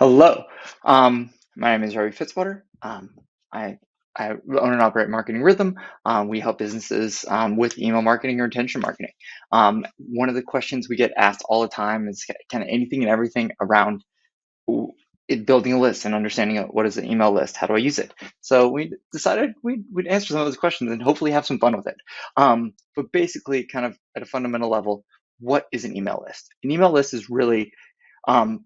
Hello. My name is Robbie Fitzwater. I, I own and operate Marketing Rhythm. We help businesses with email marketing or retention marketing. One of the questions we get asked all the time is kind of anything and everything around building a list and understanding what is an email list. How do I use it? So we decided we'd answer some of those questions and hopefully have some fun with it. But basically, kind of at a fundamental level, what is an email list? An email list is really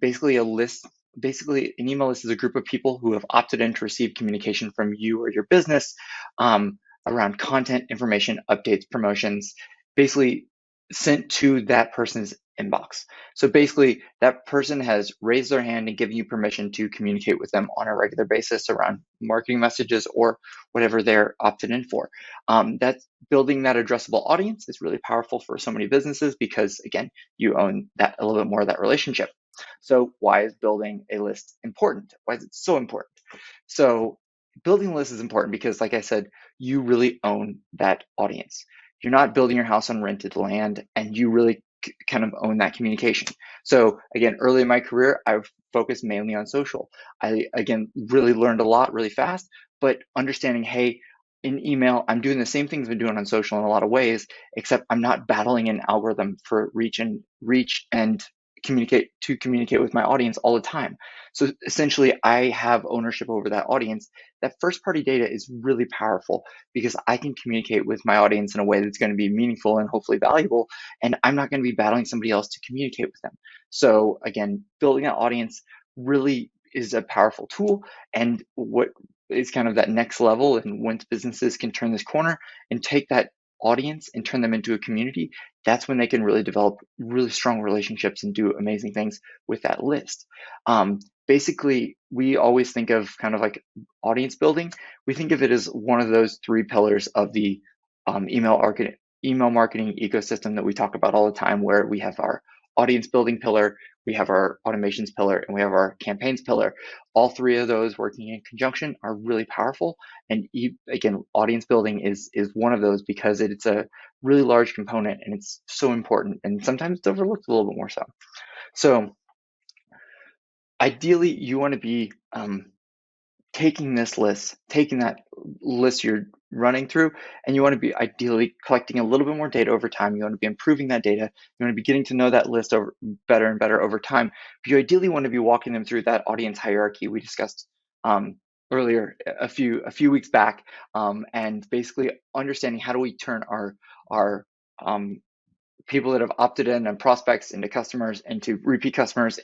basically a list. Basically, an email list is a group of people who have opted in to receive communication from you or your business around content, information, updates, promotions, basically sent to that person's inbox. So basically, that person has raised their hand and given you permission to communicate with them on a regular basis around marketing messages or whatever they're opted in for. That's building that addressable audience is really powerful for so many businesses because, again, you own that a little bit more of that relationship. So why is building a list important? Why is it so important? So building a list is important because, like I said, you really own that audience. You're not building your house on rented land, and you really kind of own that communication. So again, early in my career, I've focused mainly on social. I, again, really learned a lot really fast, but understanding, hey, in email, I'm doing the same things I've been doing on social in a lot of ways, except I'm not battling an algorithm for reach and communicate with my audience all the time. So essentially, I have ownership over that audience. That first party data is really powerful because I can communicate with my audience in a way that's going to be meaningful and hopefully valuable, and I'm not going to be battling somebody else to communicate with them. So again, building that audience really is a powerful tool, and what is kind of that next level, and once businesses can turn this corner and take that audience and turn them into a community, that's when they can really develop really strong relationships and do amazing things with that list. Basically, we always think of kind of like audience building. We think of it as one of those three pillars of the email marketing ecosystem that we talk about all the time, where we have our audience building pillar, we have our automations pillar, and we have our campaigns pillar. All three of those working in conjunction are really powerful. And again, audience building is one of those because it's a really large component and it's so important. And sometimes it's overlooked a little bit more so. So ideally, you want to be taking that list you're running through, and you want to be ideally collecting a little bit more data over time. You want to be improving that data. You want to be getting to know that list over better and better over time. But you ideally want to be walking them through that audience hierarchy we discussed earlier a few weeks back, and basically understanding how do we turn our people that have opted in and prospects into customers, into repeat customers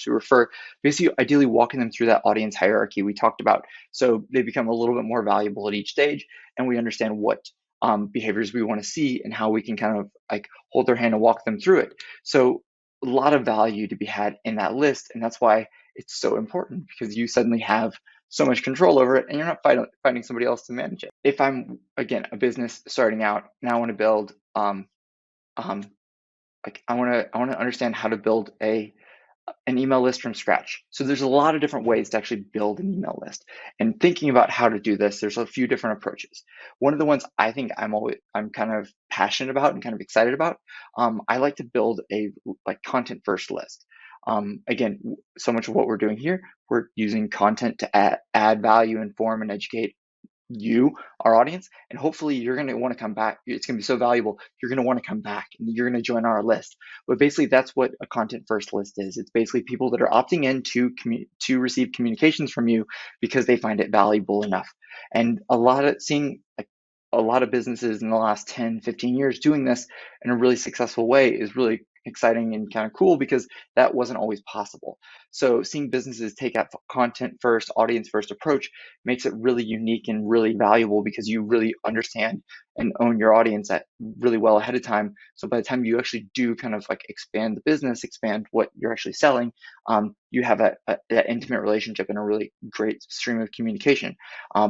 who refer, basically ideally walking them through that audience hierarchy we talked about. So they become a little bit more valuable at each stage, and we understand what behaviors we want to see and how we can kind of like hold their hand and walk them through it. So a lot of value to be had in that list. And that's why it's so important, because you suddenly have so much control over it and you're not finding somebody else to manage it. If I'm, again, a business starting out and I want to build um, like I want to understand how to build an email list from scratch. So there's a lot of different ways to actually build an email list. And thinking about how to do this, there's a few different approaches. One of the ones I think I'm kind of passionate about and kind of excited about. I like to build a like content first list. Again, so much of what we're doing here, we're using content to add value, inform, and educate you, our audience, and hopefully you're going to want to come back. It's going to be so valuable, you're going to want to come back and you're going to join our list. But basically, that's what a content first list is. It's basically people that are opting in to receive communications from you because they find it valuable enough. And seeing like a lot of businesses in the last 10-15 years doing this in a really successful way is really exciting and kind of cool, because that wasn't always possible. So seeing businesses take that content first, audience first approach makes it really unique and really valuable, because you really understand and own your audience at really well ahead of time. So by the time you actually do kind of like expand the business, expand what you're actually selling, you have that intimate relationship and a really great stream of communication.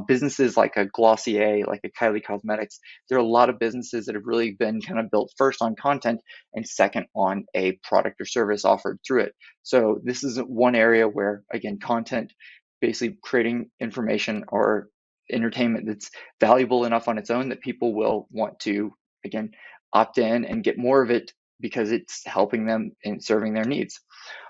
Businesses like a Glossier, like a Kylie Cosmetics, there are a lot of businesses that have really been kind of built first on content and second on a product or service offered through it. So this is one area where, again, content, basically creating information or entertainment that's valuable enough on its own that people will want to, again, opt in and get more of it because it's helping them and serving their needs.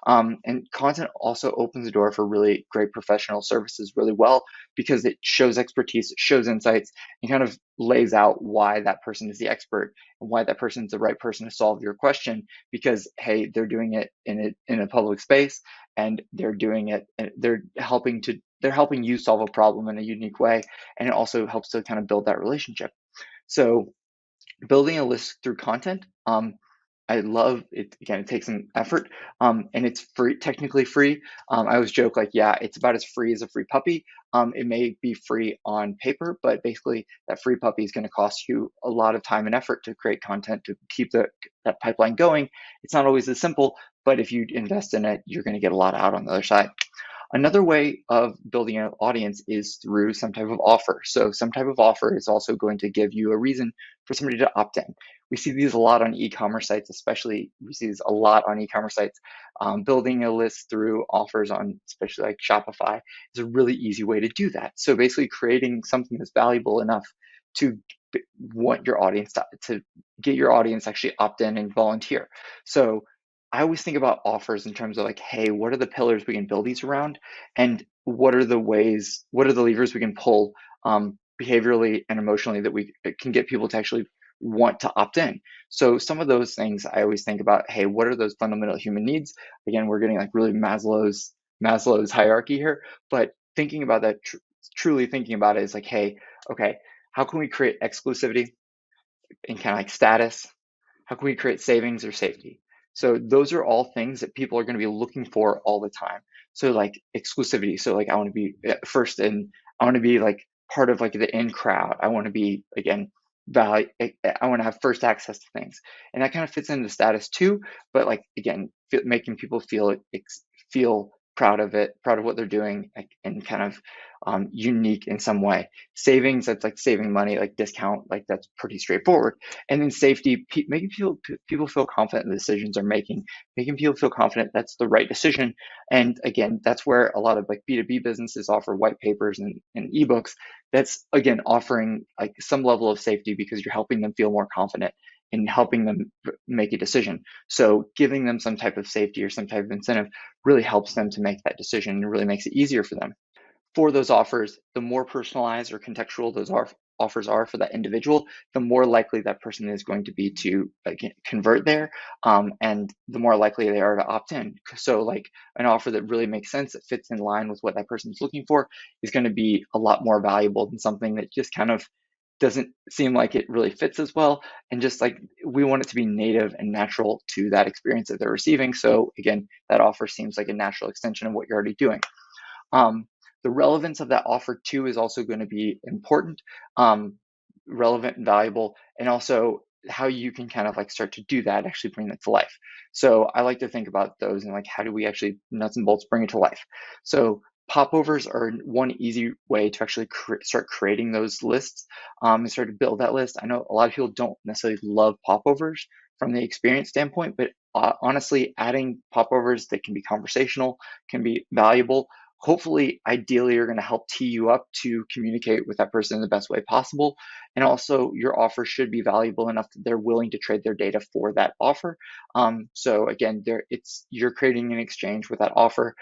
And content also opens the door for really great professional services really well because it shows expertise, it shows insights, and kind of lays out why that person is the expert and why that person is the right person to solve your question. Because hey, they're doing it in a public space, and they're doing it, and they're helping you solve a problem in a unique way, and it also helps to kind of build that relationship. So building a list through content, I love it. Again, it takes some effort, and it's free, technically free. I always joke like, yeah, it's about as free as a free puppy. It may be free on paper, but basically that free puppy is going to cost you a lot of time and effort to create content to keep that pipeline going. It's not always as simple, but if you invest in it, you're going to get a lot out on the other side. Another way of building an audience is through some type of offer. So some type of offer is also going to give you a reason for somebody to opt in. We see these a lot on e-commerce sites, especially we see these a lot on e-commerce sites. Building a list through offers on, especially like Shopify, is a really easy way to do that. So basically creating something that's valuable enough to want your audience to get your audience actually opt in and volunteer. So I always think about offers in terms of like, hey, what are the pillars we can build these around? And what are the levers we can pull behaviorally and emotionally that we can get people to actually want to opt in? So some of those things I always think about, hey, what are those fundamental human needs? Again, we're getting like really Maslow's hierarchy here, but thinking about that, truly thinking about it is like, hey, okay, how can we create exclusivity and kind of like status? How can we create savings or safety? So those are all things that people are going to be looking for all the time. So like exclusivity. So like I want to be first and I want to be like part of like the in crowd. I want to be again value. I want to have first access to things, and that kind of fits into status too. But like again, making people feel proud of it, proud of what they're doing, like, and kind of unique in some way. Savings, that's like saving money, like discount, like that's pretty straightforward. And then safety, making people feel confident in the decisions they're making people feel confident that's the right decision. And again, that's where a lot of like B2B businesses offer white papers and ebooks. That's again offering like some level of safety because you're helping them feel more confident and helping them make a decision. So giving them some type of safety or some type of incentive really helps them to make that decision and really makes it easier for them. For those offers, the more personalized or contextual those offers are for that individual, the more likely that person is going to be to convert there, and the more likely they are to opt in. So like an offer that really makes sense, that fits in line with what that person is looking for, is going to be a lot more valuable than something that just kind of doesn't seem like it really fits as well. And just like we want it to be native and natural to that experience that they're receiving. So again, that offer seems like a natural extension of what you're already doing. Um, the relevance of that offer too is also going to be important, relevant and valuable, and also how you can kind of like start to do that, actually bring that to life. So I like to think about those and like how do we actually nuts and bolts bring it to life. So popovers are one easy way to actually start creating those lists, and start to build that list. I know a lot of people don't necessarily love popovers from the experience standpoint, but honestly, adding popovers that can be conversational, can be valuable, hopefully ideally are going to help tee you up to communicate with that person in the best way possible. And also your offer should be valuable enough that they're willing to trade their data for that offer. So again, you're creating an exchange with that offer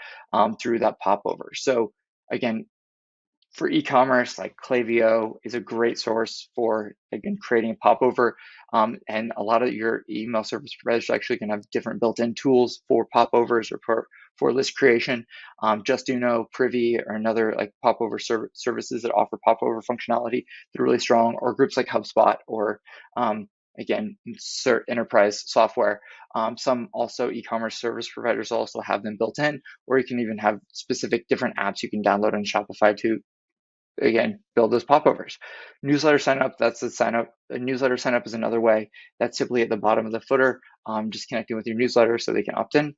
through that popover. So again, for e-commerce, like Klaviyo is a great source for, again, creating a popover. And a lot of your email service providers actually can have different built-in tools for popovers or for list creation. Justuno, Privy are another like popover services that offer popover functionality that are really strong, or groups like HubSpot or again, enterprise software. Some also e-commerce service providers also have them built in, or you can even have specific different apps you can download on Shopify to, again, build those popovers. Newsletter sign up, that's the sign up. A newsletter sign up is another way. That's simply at the bottom of the footer, just connecting with your newsletter so they can opt in.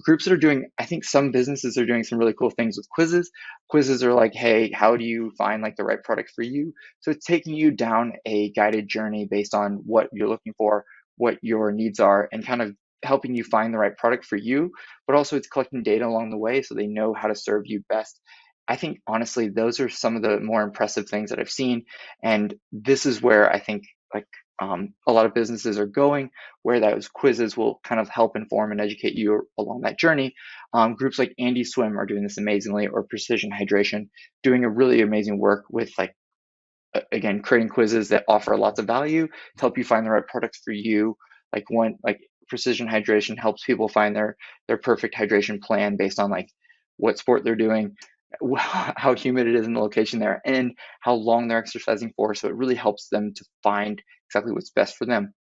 Groups that are doing, I think some businesses are doing some really cool things with quizzes. Quizzes are like, hey, how do you find like the right product for you? So it's taking you down a guided journey based on what you're looking for, what your needs are, and kind of helping you find the right product for you, but also it's collecting data along the way so they know how to serve you best. I think honestly, those are some of the more impressive things that I've seen. And this is where I think like a lot of businesses are going, where those quizzes will kind of help inform and educate you along that journey. Groups like Andy Swim are doing this amazingly, or Precision Hydration, doing a really amazing work with like, again, creating quizzes that offer lots of value to help you find the right products for you. Like Precision Hydration helps people find their perfect hydration plan based on like what sport they're doing, how humid it is in the location they're in, how long they're exercising for. So it really helps them to find exactly what's best for them.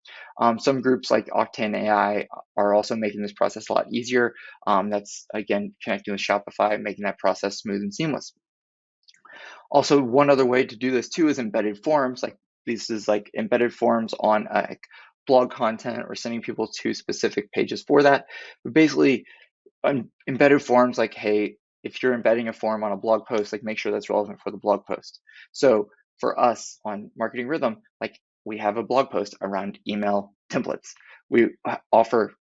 Some groups like Octane AI are also making this process a lot easier. That's again connecting with Shopify, making that process smooth and seamless. Also, one other way to do this too is embedded forms. Like this is like embedded forms on blog content, or sending people to specific pages for that. But basically, embedded forms, like, hey, if you're embedding a form on a blog post, like make sure that's relevant for the blog post. So for us on Marketing Rhythm, like we have a blog post around email templates. We offer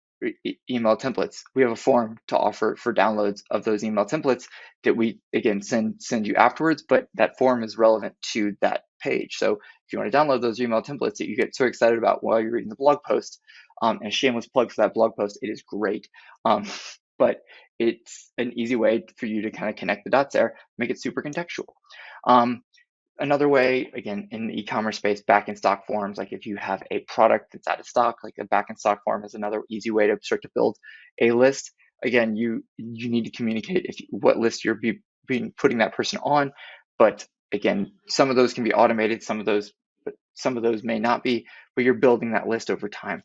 email templates. We have a form to offer for downloads of those email templates that we again send you afterwards, but that form is relevant to that page. So if you want to download those email templates that you get so excited about while you're reading the blog post, and a shameless plug for that blog post, it is great. But it's an easy way for you to kind of connect the dots there, make it super contextual. Another way, again, in the e-commerce space, back in stock forms, like if you have a product that's out of stock, like a back in stock form is another easy way to start to build a list. Again, you need to communicate what list you're putting that person on, but again, some of those can be automated, some of those may not be, but you're building that list over time.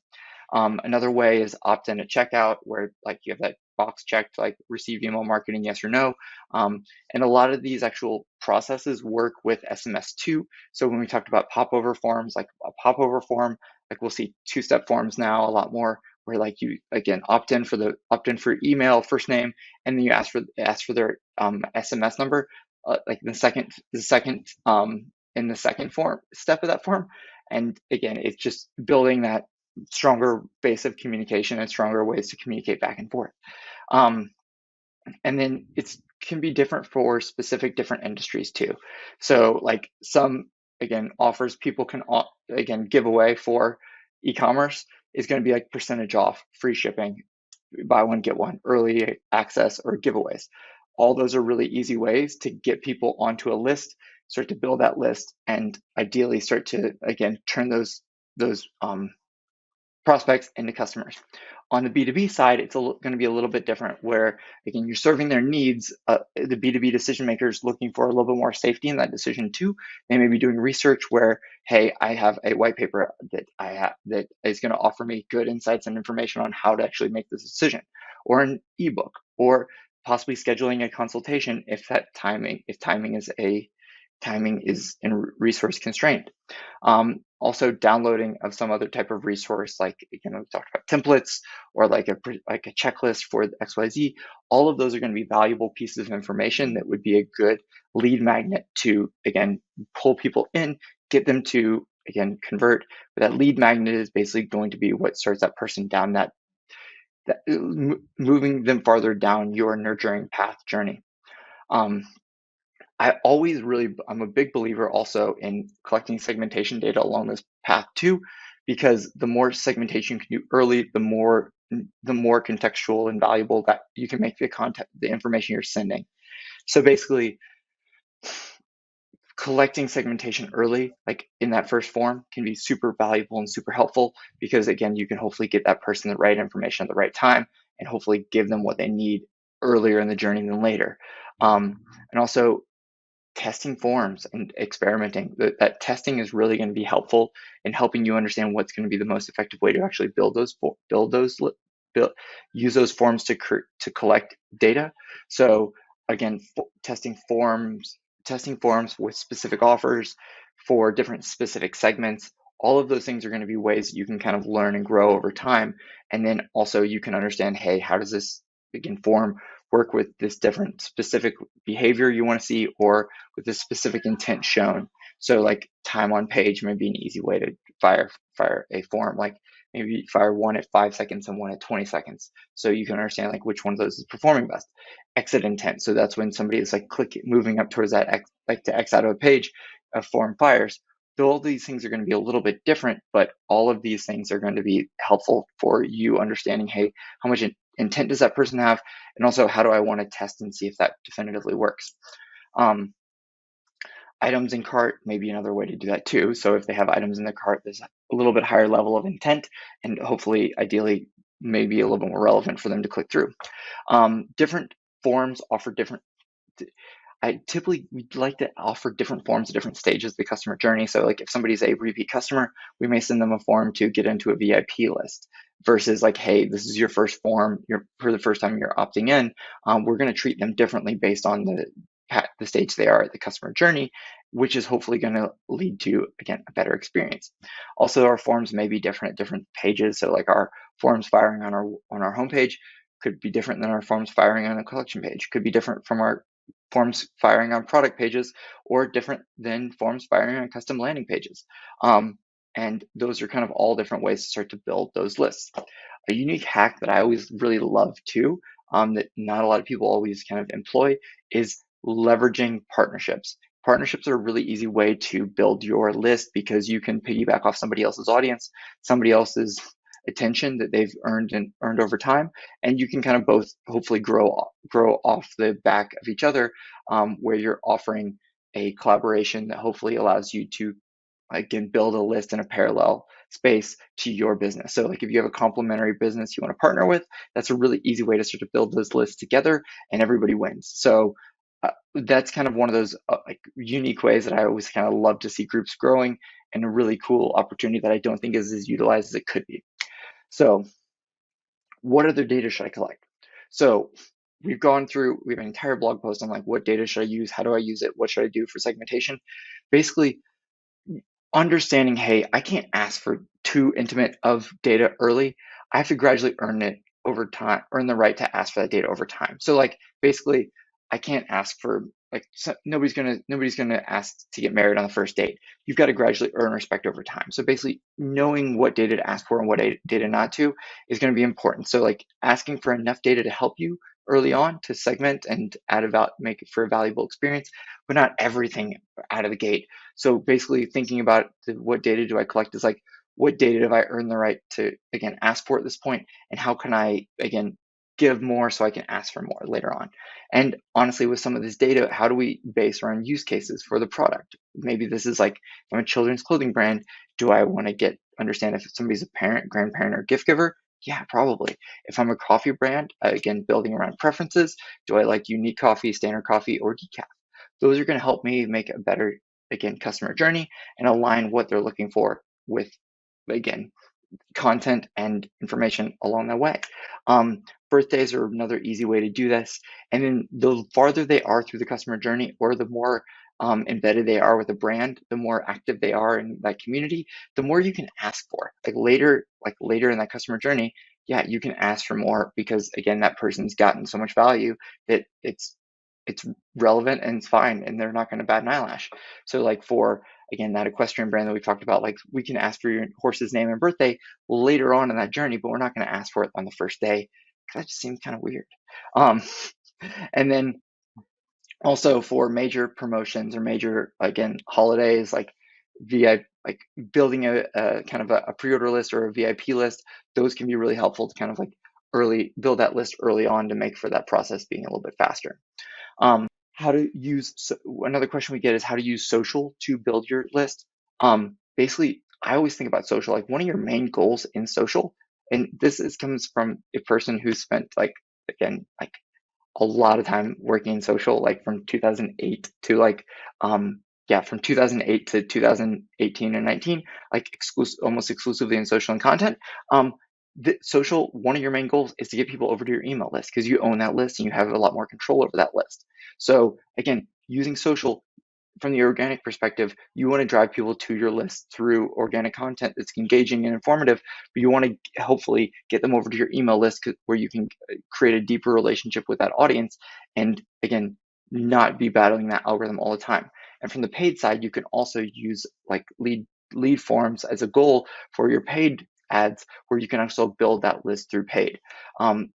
Another way is opt in at checkout, where like you have that box checked, like receive email marketing, yes or no. And a lot of these actual processes work with SMS too. So when we talked about popover forms, like a popover form, like we'll see two-step forms now a lot more, where like you again opt in for email, first name, and then you ask for their SMS number, like in the second in the second form step of that form. And again, it's just building that stronger base of communication and stronger ways to communicate back and forth. And then it can be different for specific different industries too. So like some, again, offers people can, again, give away for e-commerce is going to be like percentage off, free shipping, buy one, get one, early access, or giveaways. All those are really easy ways to get people onto a list, start to build that list, and ideally start to, again, turn those prospects into customers. On the B2B side, it's going to be a little bit different, where again, you're serving their needs. The B2B decision makers looking for a little bit more safety in that decision too. They may be doing research where, hey, I have a white paper that is going to offer me good insights and information on how to actually make this decision, or an ebook, or possibly scheduling a consultation if timing is in resource constrained. Also downloading of some other type of resource, like, we talked about templates, or like a checklist for XYZ. All of those are going to be valuable pieces of information that would be a good lead magnet to, again, pull people in, get them to, again, convert. But that lead magnet is basically going to be what starts that person down moving them farther down your nurturing path journey. I'm a big believer also in collecting segmentation data along this path too, because the more segmentation you can do early, the more contextual and valuable that you can make the information you're sending. So basically, collecting segmentation early, like in that first form, can be super valuable and super helpful, because again, you can hopefully get that person the right information at the right time, and hopefully give them what they need earlier in the journey than later. And also, testing forms and experimenting. That testing is really going to be helpful in helping you understand what's going to be the most effective way to actually use those forms to collect data. So again, testing forms with specific offers for different specific segments. All of those things are going to be ways you can kind of learn and grow over time. And then also you can understand, hey, how does this form work with this different specific behavior you want to see, or with this specific intent shown. So like time on page may be an easy way to fire a form, like maybe fire one at 5 seconds and one at 20 seconds. So you can understand like which one of those is performing best. Exit intent. So that's when somebody is like moving up towards that to X out of a page, a form fires. all these things are going to be a little bit different, but all of these things are going to be helpful for you understanding, hey, how much intent does that person have? And also, how do I want to test and see if that definitively works? Items in cart may be another way to do that too. So if they have items in the cart, there's a little bit higher level of intent, and hopefully, ideally, maybe a little bit more relevant for them to click through. Different forms offer different. I typically we'd like to offer different forms at different stages of the customer journey. So like if somebody's a repeat customer, we may send them a form to get into a VIP list versus like, hey, this is your first form. You're for the first time you're opting in. We're going to treat them differently based on the stage they are at the customer journey, which is hopefully going to lead to, again, a better experience. Also, our forms may be different at different pages. So like our forms firing on our homepage could be different than our forms firing on a collection page, could be different from our forms firing on product pages, or different than forms firing on custom landing pages. And those are kind of all different ways to start to build those lists. A unique hack that I always really love too, that not a lot of people always kind of employ, is leveraging partnerships. Partnerships are a really easy way to build your list because you can piggyback off somebody else's audience, somebody else's attention that they've earned over time, and you can kind of both hopefully grow off the back of each other, where you're offering a collaboration that hopefully allows you to, again, build a list in a parallel space to your business. So like if you have a complementary business you want to partner with, that's a really easy way to sort of build those lists together and everybody wins. So that's kind of one of those like unique ways that I always kind of love to see groups growing, and a really cool opportunity that I don't think is as utilized as it could be. So what other data should I collect? So we have an entire blog post on like, what data should I use? How do I use it? What should I do for segmentation? Basically, understanding, hey, I can't ask for too intimate of data early. I have to gradually earn it over time, earn the right to ask for that data over time. So like basically, I can't ask for like nobody's gonna ask to get married on the first date. You've got to gradually earn respect over time. So basically, knowing what data to ask for and what data not to is going to be important. So like asking for enough data to help you early on to segment and make it for a valuable experience, but not everything out of the gate. So basically thinking about what data do I collect is like, what data have I earned the right to, again, ask for at this point? And how can I, again, give more so I can ask for more later on? And honestly, with some of this data, how do we base around use cases for the product? Maybe this is like, I'm a children's clothing brand. Do I want to understand if somebody's a parent, grandparent, or gift giver? Yeah, probably. If I'm a coffee brand, again, building around preferences, do I like unique coffee, standard coffee, or decaf? Those are going to help me make a better, again, customer journey and align what they're looking for with, again, content and information along the way. Birthdays are another easy way to do this. And then the farther they are through the customer journey, or the more embedded they are with a brand, the more active they are in that community, the more you can ask for. Like later in that customer journey, yeah, you can ask for more because again, that person's gotten so much value that it's relevant and it's fine, and they're not going to bat an eyelash. So like for, again, that equestrian brand that we talked about, like we can ask for your horse's name and birthday later on in that journey, but we're not going to ask for it on the first day because that just seems kind of weird. And then also for major promotions or major, again, holidays, like VIP, like building a kind of a pre-order list or a VIP list, those can be really helpful to kind of like build that list early on to make for that process being a little bit faster. How to use, another question we get is how to use social to build your list. Basically, I always think about social, like one of your main goals in social, and comes from a person who spent like, again, like a lot of time working in social, like from 2008 to like, from 2008 to 2018 and 19, like almost exclusively in social and content. The social, one of your main goals is to get people over to your email list because you own that list and you have a lot more control over that list. So again, using social from the organic perspective, you want to drive people to your list through organic content that's engaging and informative, but you want to hopefully get them over to your email list where you can create a deeper relationship with that audience and, again, not be battling that algorithm all the time. And from the paid side, you can also use like lead forms as a goal for your paid ads, where you can also build that list through paid.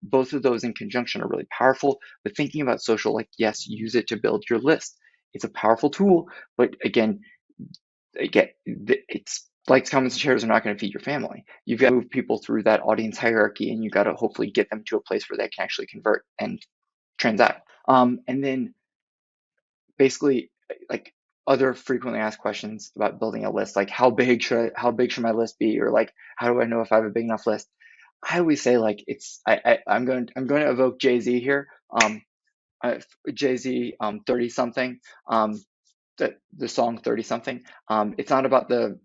Both of those in conjunction are really powerful, but thinking about social, like, yes, use it to build your list. It's a powerful tool, but again, again, it's likes, comments, and shares are not going to feed your family. You've got to move people through that audience hierarchy, and you got to hopefully get them to a place where they can actually convert and transact. And then basically, like, other frequently asked questions about building a list, like how big should my list be, or like how do I know if I have a big enough list? I always say, like, I'm going to evoke Jay-Z here. Jay-Z, 30 something. The song 30 something. It's not about the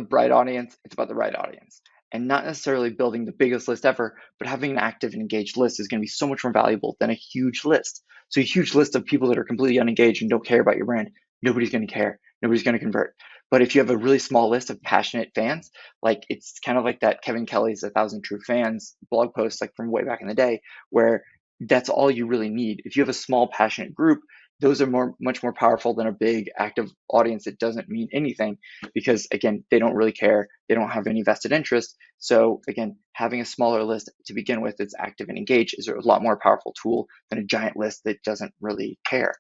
bright audience, it's about the right audience. And not necessarily building the biggest list ever, but having an active and engaged list is going to be so much more valuable than a huge list. So a huge list of people that are completely unengaged and don't care about your brand, nobody's going to care. Nobody's going to convert. But if you have a really small list of passionate fans, like, it's kind of like that Kevin Kelly's 1,000 True Fans blog post, like from way back in the day, where that's all you really need. If you have a small passionate group, those are much more powerful than a big active audience that doesn't mean anything, because again, they don't really care. They don't have any vested interest. So again, having a smaller list to begin with that's active and engaged is a lot more powerful tool than a giant list that doesn't really care.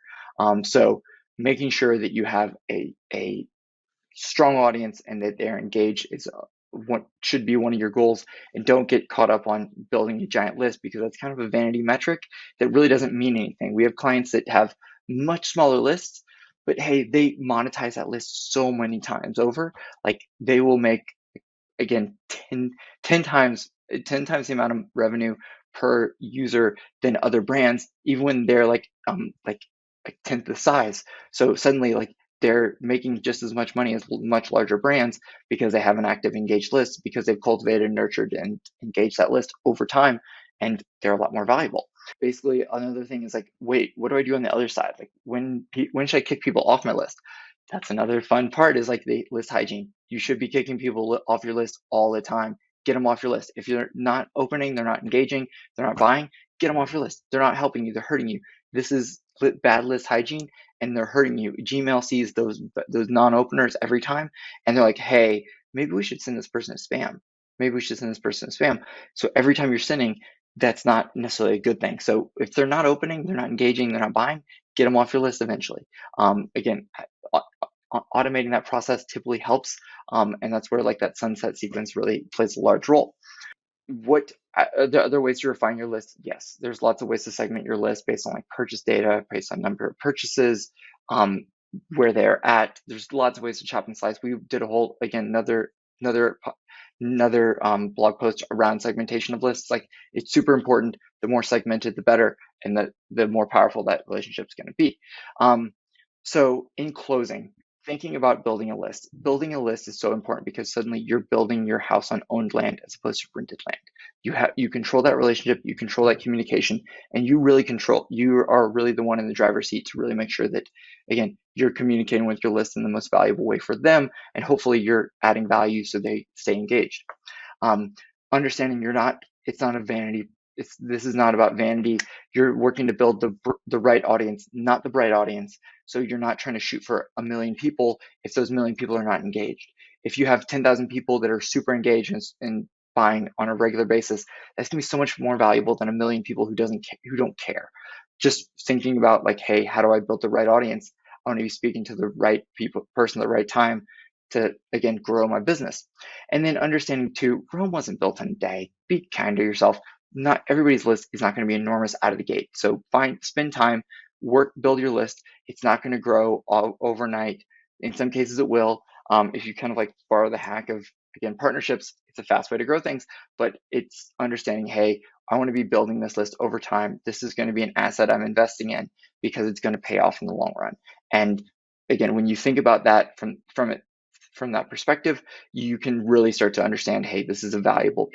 So making sure that you have a strong audience and that they're engaged is what should be one of your goals. And don't get caught up on building a giant list, because that's kind of a vanity metric that really doesn't mean anything. We have clients that have much smaller lists, but hey, they monetize that list so many times over. Like, they will make, again, 10 times the amount of revenue per user than other brands, even when they're like 10th the size. So suddenly, like, they're making just as much money as much larger brands, because they have an active engaged list, because they've cultivated, nurtured, and engaged that list over time, and they're a lot more valuable. Basically, another thing is, like, wait, what do I do on the other side? Like, when should I kick people off my list? That's another fun part, is like the list hygiene. You should be kicking people off your list all the time. Get them off your list. If you're not opening, they're not engaging, they're not buying, get them off your list. They're not helping you, they're hurting you. This is bad list hygiene, and they're hurting you. Gmail sees those non-openers every time, and they're like, hey, maybe we should send this person a spam. Maybe we should send this person a spam. So every time you're sending, that's not necessarily a good thing. So if they're not opening, they're not engaging, they're not buying, get them off your list eventually. Again, automating that process typically helps, and that's where, like, that sunset sequence really plays a large role. What are the other ways to refine your list? Yes, there's lots of ways to segment your list based on, like, purchase data, based on number of purchases, where they're at. There's lots of ways to chop and slice. We did a whole, again, another blog post around segmentation of lists. Like, it's super important. The more segmented, the better, and the more powerful that relationship's going to be. So in closing, thinking about building a list. Building a list is so important, because suddenly you're building your house on owned land as opposed to rented land. You control that relationship, you control that communication, and you are really the one in the driver's seat to really make sure that, again, you're communicating with your list in the most valuable way for them, and hopefully you're adding value so they stay engaged. Understanding it's not a vanity. This is not about vanity. You're working to build the right audience, not the bright audience. So you're not trying to shoot for 1 million people if those 1 million people are not engaged. If you have 10,000 people that are super engaged and buying on a regular basis, that's gonna be so much more valuable than 1 million people who don't care. Just thinking about, like, hey, how do I build the right audience? I want to be speaking to the right person at the right time to, again, grow my business. And then understanding too, Rome wasn't built in a day. Be kind to yourself. Not everybody's list is not going to be enormous out of the gate. So spend time, build your list. It's not going to grow overnight. In some cases it will. If you kind of, like, borrow the hack of, again, partnerships, it's a fast way to grow things, but it's understanding, hey, I want to be building this list over time. This is going to be an asset I'm investing in, because it's going to pay off in the long run. And again, when you think about that from that perspective, you can really start to understand, hey, this is a valuable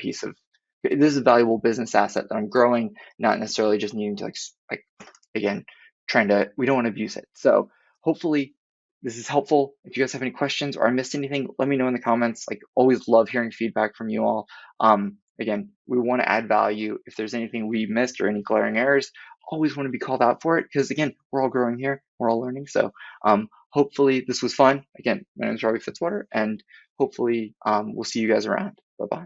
business asset that I'm growing, not necessarily just needing to, again, we don't want to abuse it. So hopefully this is helpful. If you guys have any questions or I missed anything, let me know in the comments. Like, always love hearing feedback from you all. Again, we want to add value. If there's anything we missed or any glaring errors, always want to be called out for it, because again, we're all growing here, we're all learning. So hopefully this was fun. Again, my name is Robbie Fitzwater, and hopefully we'll see you guys around. Bye-bye.